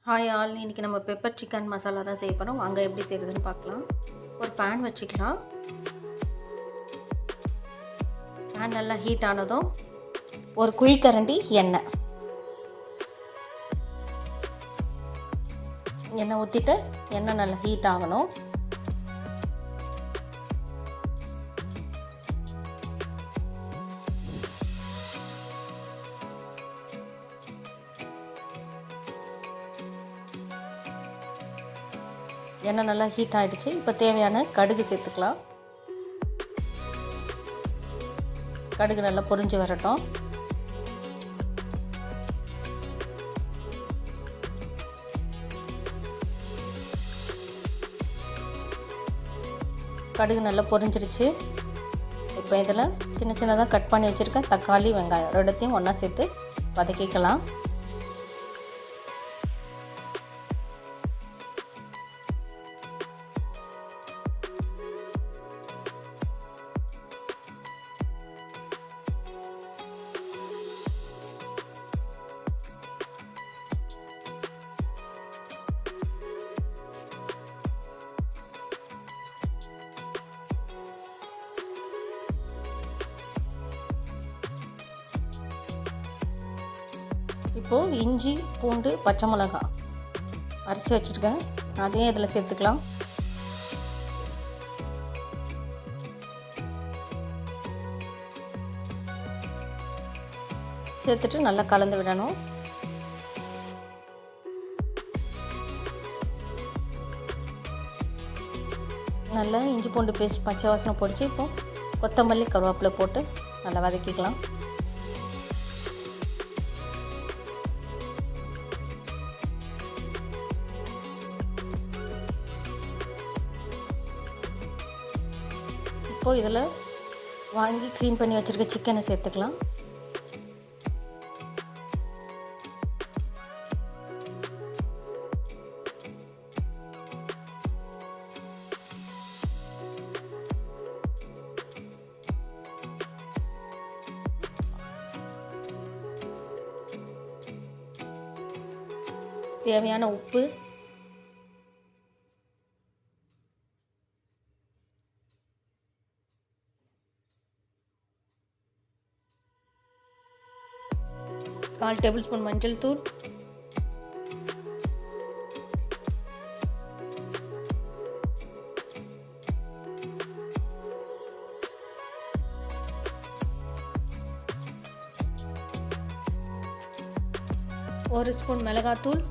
Hi all, இன்றைக்கி நம்ம pepper chicken masala தான் செய்ய போகிறோம். வாங்க எப்படி செய்கிறதுன்னு பார்க்கலாம். ஒரு பேன் வச்சுக்கலாம். பேன் நல்லா ஹீட் ஆனதும் ஒரு குழிக்கரண்டி எண்ணெய் ஊற்றிட்டு எண்ணெய் நல்லா ஹீட் ஆகணும். எண்ணெய் நல்லா ஹீட் ஆகிடுச்சு. இப்போ தேவையான கடுகு சேர்த்துக்கலாம். கடுகு நல்லா பொரிஞ்சு வரட்டும். கடுகு நல்லா பொரிஞ்சிருச்சு. இப்போ இதில் சின்ன சின்னதாக கட் பண்ணி வச்சுருக்கேன் தக்காளி, வெங்காயம் ரெண்டுத்தையும் ஒன்றா சேர்த்து வதக்கிக்கலாம். இப்போது இஞ்சி, பூண்டு, பச்சை மிளகாய் அரைச்சி வச்சுருக்கேன், அதையும் இதில் சேர்த்துக்கலாம். சேர்த்துட்டு நல்லா கலந்து விடணும். நல்லா இஞ்சி பூண்டு பேஸ்ட் பச்சை வாசனை பொடிச்சு இப்போது கொத்தமல்லி, கருவேப்பிலை போட்டு நல்லா வதக்கிக்கலாம். இப்போது இதில் வாங்கி க்ளீன் பண்ணி வச்சுருக்க சிக்கனை சேர்த்துக்கலாம். தேவையான உப்பு, கால் டேபிள் ஸ்பூன் மஞ்சள் தூள், ஒரு ஸ்பூன் மிளகாத்தூள்,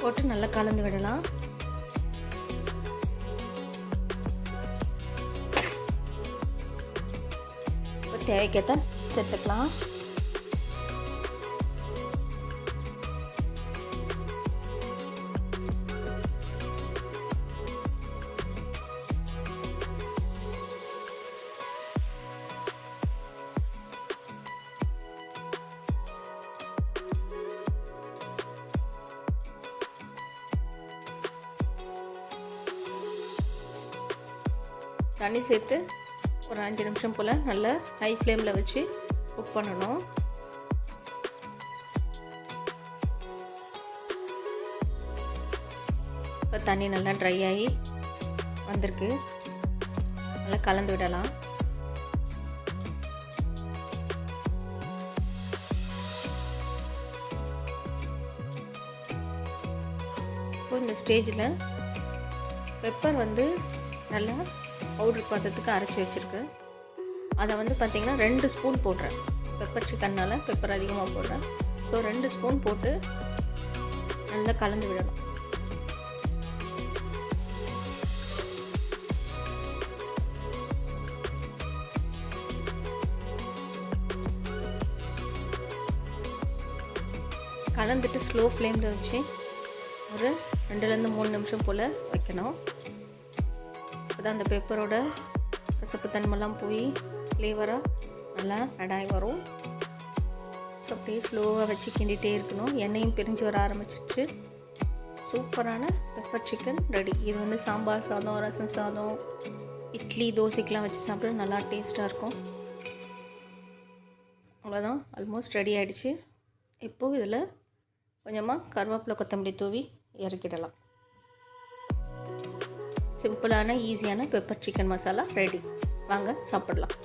போட்டு நல்லா கலந்து விடலாம். தேவைக்கேற்ற சேர்த்துக்கலாம். தண்ணி சேர்த்து ஒரு 5 நிமிஷம் போல் நல்லா ஹை ஃப்ளேமில் வச்சு குக் பண்ணணும். இப்போ தண்ணி நல்லா ட்ரை ஆகி வந்திருக்கு. நல்லா கலந்து விடலாம். இப்போ இந்த ஸ்டேஜில் பெப்பர் நல்லா பவுட்ரு பாத்திரத்துக்கு அரைச்சி வச்சுருக்கேன். அதை பார்த்திங்கன்னா 2 ஸ்பூன் போடுறேன். பெப்பர் சிக்கன்னால் பெப்பர் அதிகமாக போடுறேன். ஸோ 2 ஸ்பூன் போட்டு நல்லா கலந்து விடணும். கலந்துட்டு ஸ்லோ ஃப்ளேமில் வச்சு ஒரு 2-3 நிமிஷம் போல் வைக்கணும். அப்போ தான் அந்த பெப்பரோட கசப்பு தன்மைலாம் போய் ஃப்ளேவராக நல்லா ஆட் ஆகி வரும். ஸோ அப்படியே ஸ்லோவாக வச்சு கிண்டிகிட்டே இருக்கணும். எண்ணெயும் பிரிஞ்சு வர ஆரம்பிச்சிட்டு சூப்பரான பெப்பர் சிக்கன் ரெடி. இது வந்து சாம்பார் சாதம், ரசம் சாதம், இட்லி, தோசைக்கெலாம் வச்சு சாப்பிட நல்லா டேஸ்ட்டாக இருக்கும். அவ்வளோதான், ஆல்மோஸ்ட் ரெடி ஆகிடுச்சு. இப்போது இதில் கொஞ்சமாக கருவேப்பிலை, கொத்தமல்லி தூவி இறக்கிடலாம். சிம்பிளான ஈஸியான பெப்பர் சிக்கன் மசாலா ரெடி. வாங்க சாப்பிடலாம்.